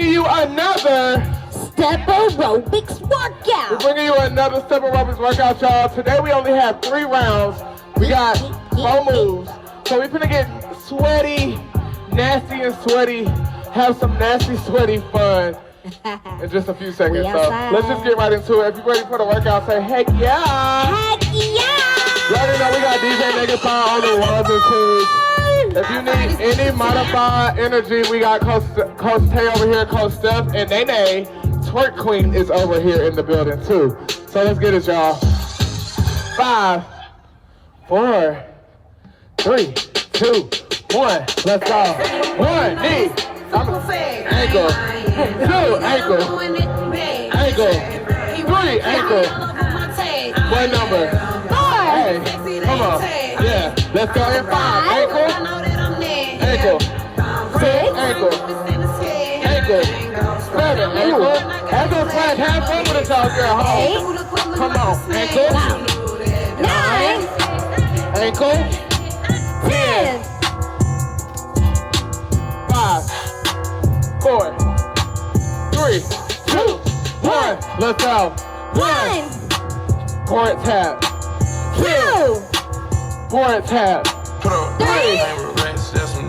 bringing you another Step Aerobics workout. We're bringing you another Step Aerobics workout, y'all. Today we only have 3 rounds. We got 4 moves. So we're gonna get sweaty, nasty and sweaty, have some nasty, sweaty fun in just a few seconds. So let's just get right into it. If you're ready for the workout, say heck yeah. Heck yeah. You already know we got DJ Naked Fire on the ones and twos. If you need any modified energy, we got Coach Tay over here, Coach Steph, and Nene, Twerk Queen, is over here in the building too. So let's get it, y'all. 5, 4, 3, 2, 1. Let's go. 1 knee, ankle, 2 ankle, ankle, 3 ankle. What number? 4. Hey, come on. Yeah, let's go in 5. Ankle, ankle, 6 ankle, ankle, 7 ankle. Ankle flat, have fun with it, y'all, girl. 8. Come on, ankle, 9 ankle, 10. 5, 4, 3, 2, 1. Let's go. 1, Core tap. 2, Core tap. 3.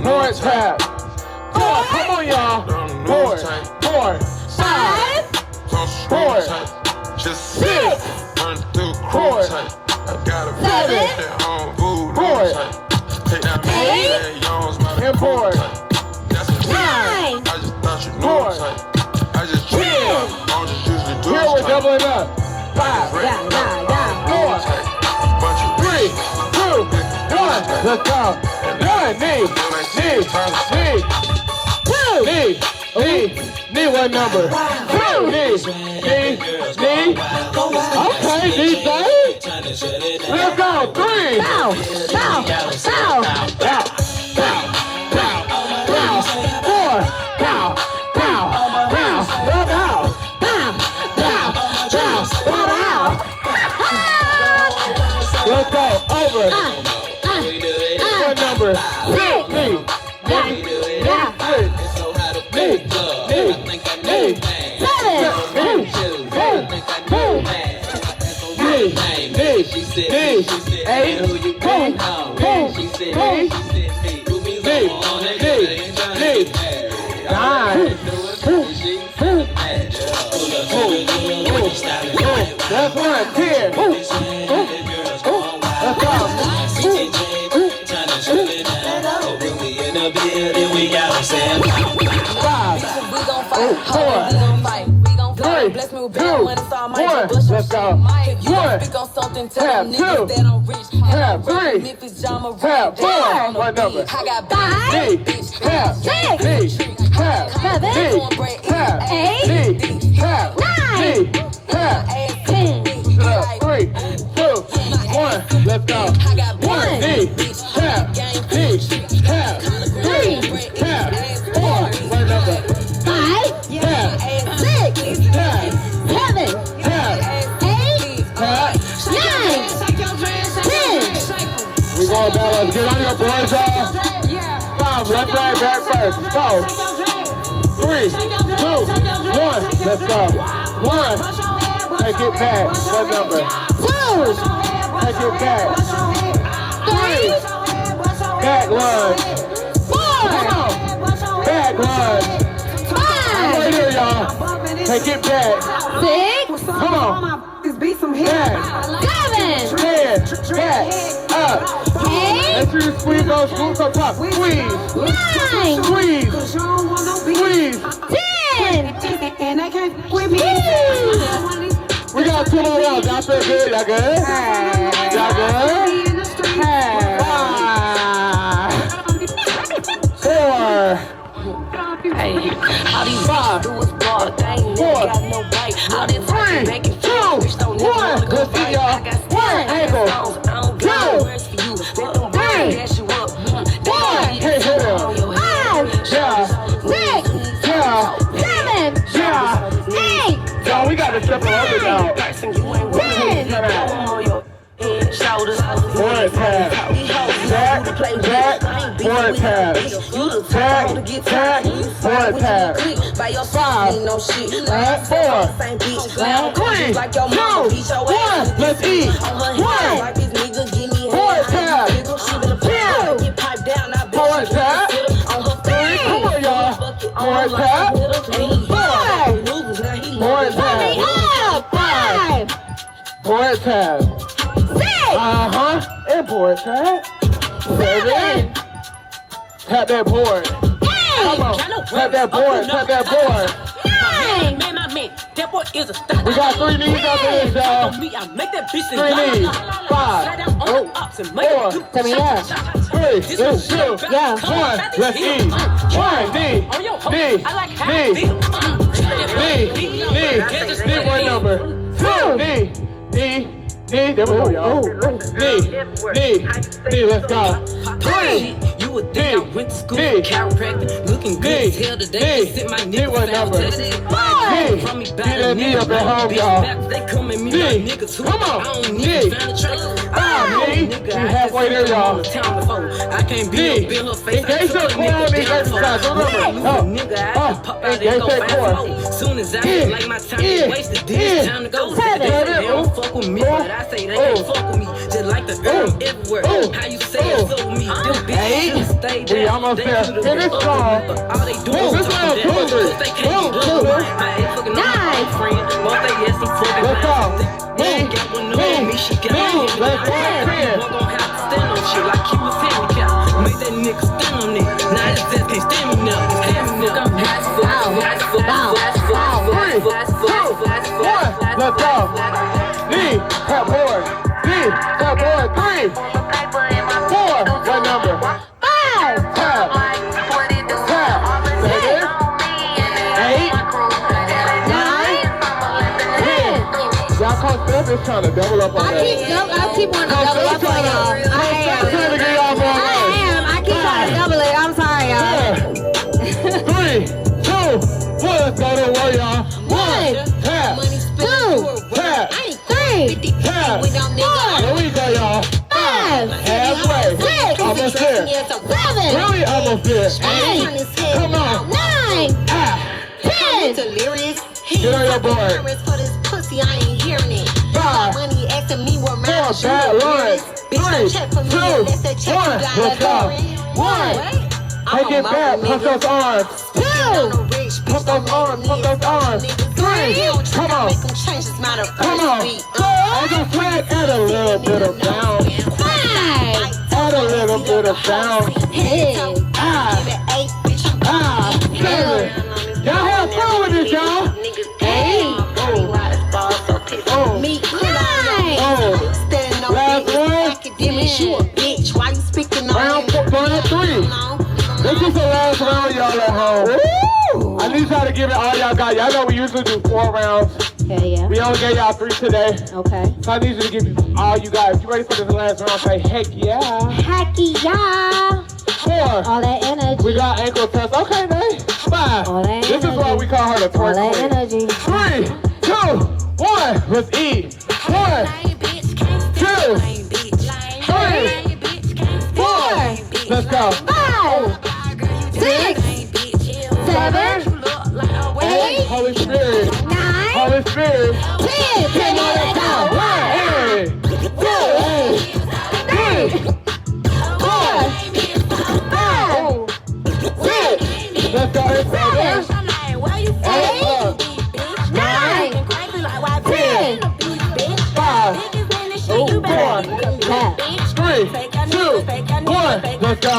Core tap. 4. Come on, y'all. 4, 4, 5, 4, 6, 4, 7, 4, 8, and 4, 9, 4, 10. Here we're doubling up. 5, 4, 3, 2, 1. Let's go. 1 knee, knee, knee, 2 knee, what number? 2 knee, knee. Okay, knee, let's go. 3. bow, bow, bow. 4. Bow, bow, bow, bow, bow. Let's go. Over. What number? 6 knee, knee, knee, 9. That's 1. 10. Let's go. 5, 4, 3, 2, 1. Let's go. 1. Tap 2. Tap 3. Tap 4. What number? 5. Tap 6. Tap 7. Tap 8. Tap 9. Tap 10. 3, 2, 1. Let's go. 1 knee. Tap. Knee. Tap. 3. Tap. 4. What number? 5. Tap. 6. Tap. 7. Tap. 8. Tap. 9. 10. We going down. Let's get on your boys, y'all. 5. Left, right, back first. Go. 3, 2, 1. Let's go. 1. Take it back. What number? 2. Take it back. 3. Back lunge. 4. Come on. Back lunge. 5. Right here, y'all. Take it back. 6. Come on. Back. 7. 10. Back. Up. 8. Make sure you squeeze those glutes up top. Squeeze. 9. Squeeze. Squeeze. 10. We got 2 more rounds. Y'all feel good? Y'all good? Y'all good? 5, 4. Hey, all these 5, do is block, they ain't never got no bite. All this 3, 2, 1. Let's get y'all. 1 ankle. 2, 3, 4. Hey, hit him. 5, 6, 7, 8. Y'all, we got to step over now. 10. shoulders. One tap. Tag, board tag. Tag, board tag. 5, 4, 3, 2, 1, let's eat. 1, board tag. 2, board tag. 3, come on y'all. Board tag. 4, board tag. 5, board tag. 6, And board tag. 7, tap that board. Come on, tap that board, tap that board. 9, Man, my man, that boy is a star. We got 3 knees out there, y'all. Me, I make that bitch 3 knees. 5, 4, 3, 2, 1. Let's eat. 1 knee, knee, one number. 2 knee. There we go, y'all. Knee, let's go. 3, You would think I went to school for chiropractic. Looking good as hell today. Sit my niggas one number. Get that knee up at home, y'all. They come at me like niggas who Come on. I don't need to find a track. Knee. We halfway there, y'all. I can't be a bill her face. Engage that core on these exercises. Nigga, I just pop out and go fast flow. Soon as I feel like my time is wasted, this time to go. They don't fuck with me, but I say they can't fuck with me. Just like the herb everywhere. How you say it so me? Them bitches stay We down. almost They there. do the Finish work, strong. but all they do is This talk round that two, much, 'cause they can't Boom, do two. it. I ain't fucking on my friend, but they ass some fucking Let's go. They got one on me, she got him. Let's go. One gon' have to stand on shit like he was handicapped. Make that nigga stand on it. Now his ass can't stand me now. Stand me now. I'm high as fuck, high as fuck, high as fuck, high as fuck, high as fuck, high as fuck. Let's go. Knee, tap board. Knee, tap board. 3, 4, one number. 5, Tap, tap. 7, 8, 9, 10. Y'all Coach Steph is trying to double up on that. I keep wanting to double up on y'all. I am. Trying to get y'all more I keep trying to double it. I'm sorry, y'all. 3, 2, 1. Let's go to work, y'all. 1, tap, 2, tap, 3, tap. 4, Here we go, y'all. 5, Halfway. 6, Almost there. 7, Really almost there. 8, Come on. 9, Ah. 10, Delirious. Get on your board. For this pussy, I ain't hearing it. 5, Money asking me where 4, my bad runs. 3, 2, 1. Let's go. 1. Take it back. Pump those arms. 2, Pump those arms. Pump those arms. 3. Come on. Come on. On the flag, add a little bit of bounce. 5, Add a little bit of bounce. 6, 7. Y'all have fun with this, y'all. 8, Oh. 9, Last one. You a bitch. Why you speaking on Round 3. This is the last round, y'all at home. I need y'all to give it all y'all got. Y'all know we usually do 4 rounds. yeah. We only gave y'all 3 today. Okay. So I need you to give all you got. If you ready for this last round, say heck yeah. Hacky yeah. 4. All that energy. We got ankle test. Okay, Nate. 5. All that This is why energy. we call her the All twerk that queen. energy. 3, 2, 1. Let's eat. 1, 2, 3, 4. Let's go. 5, 6, 7, 8, Holy Spirit. 9, Holy Spirit. 10. Come on, let's go. 1, 2, 3, 4, 5, 6. Let's go. 7, 8, 9, 10. 5, 4, 3, 2, 1. Let's go.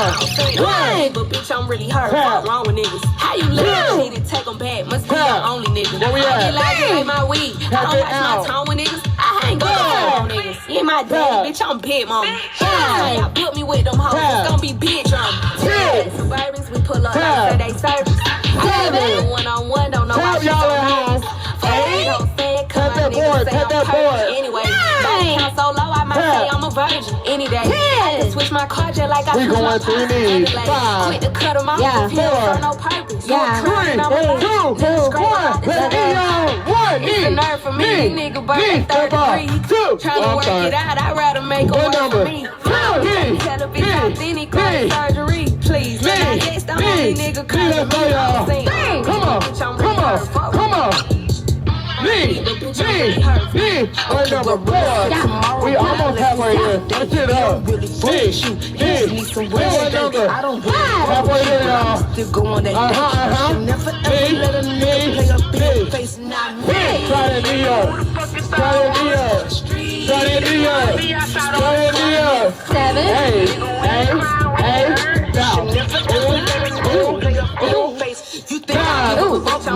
1, But bitch, I'm really hurt. Tap. What's wrong with niggas? How you let Two. that shit and take them back? Must be Tap. your only nigga. Where we I at? get like you ain't my weed. I Tap don't it watch out. my tone with niggas. I ain't Four. gonna on niggas. You ain't my Tap. dad, bitch. I'm big mama. Five. Y'all put me with them hoes. Tap. It's gonna be big drama. Six. Suburbans, we pull up Tap. like say they service. 7, One-on-one, don't know Tap, why she y'all so at home. nervous. 8. Don't say it, 'cause Tap my that niggas board, say tap I'm that perfect. board. Anyway, 9. body count so low, I might Tap. say I'm a virgin any day. 10. I can switch my car just like I We switch going my 3 car. knees. Like, 5. quit to cut 'em off. Yeah. Pills 4. for no purpose. Yeah. 3, 2, 1. Let's eat, y'all. 1 knee. the nerve for me. Nigga birthday 33. Tryna work it out, I'd rather make a work for me. Tell a bitch authentic, call surgery. Please, man, that's the only nigga coming to me. Come on. Me. Right number 4. We almost halfway there. Let's it up. Me. Right number. Halfway there, y'all. Me. Try that knee up. Seven. Hey. Down.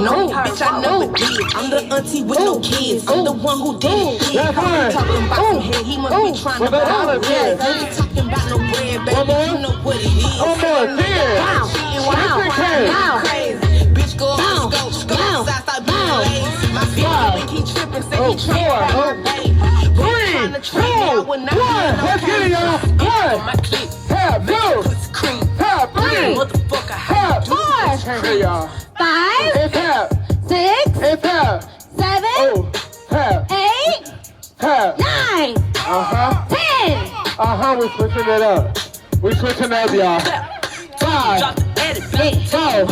No, bitch, I never did. I'm the auntie with no kids. I'm the one who did it. That's right. Talking about some head, he must be trying to buy it. Yeah, ain't talking about no bread, baby. You know what it is. One more. Crazy. Bitch, go outside, being lazy. My bitch keep tripping, say he tripping. 3, 2, 1. Let's get it, y'all. 1. Tap 2. Tap 3. Tap 4. Hey, y'all. 5, Hey, tap. 6, Hey, tap. 7, Oh, tap. 8, Tap. 9, 10. We switching it up. We switching up, y'all. 5, 4,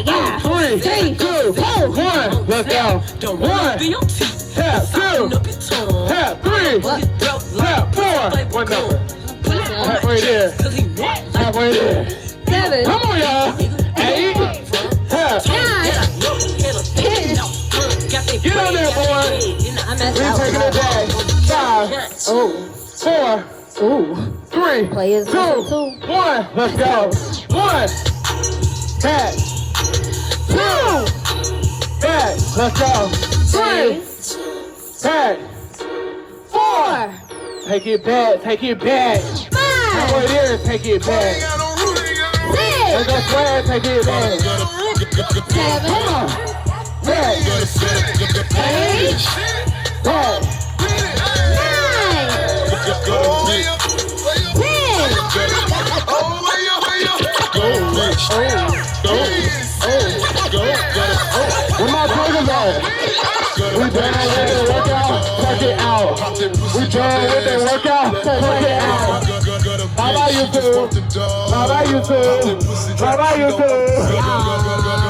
Yeah. 3, 2, 1. Let's go. 1. Tap 2. Tap 3. Tap 4. One number. Halfway there. 7, Come on, y'all. 8. Tap. 9, 10. Get on there, boy. We taking it back. 5. 4. 3. Players 2. 1. Let's go. 1. Back. 2. Back. Let's go. 3. Back. 4. Take it back. Halfway there, take it back. 6, Let's go square, take it back. 7, Come on. Back. 8, Back. 9, 10. Where my triggers at? We done with the workout, check it out. We done with the workout, check it out. Bye bye YouTube.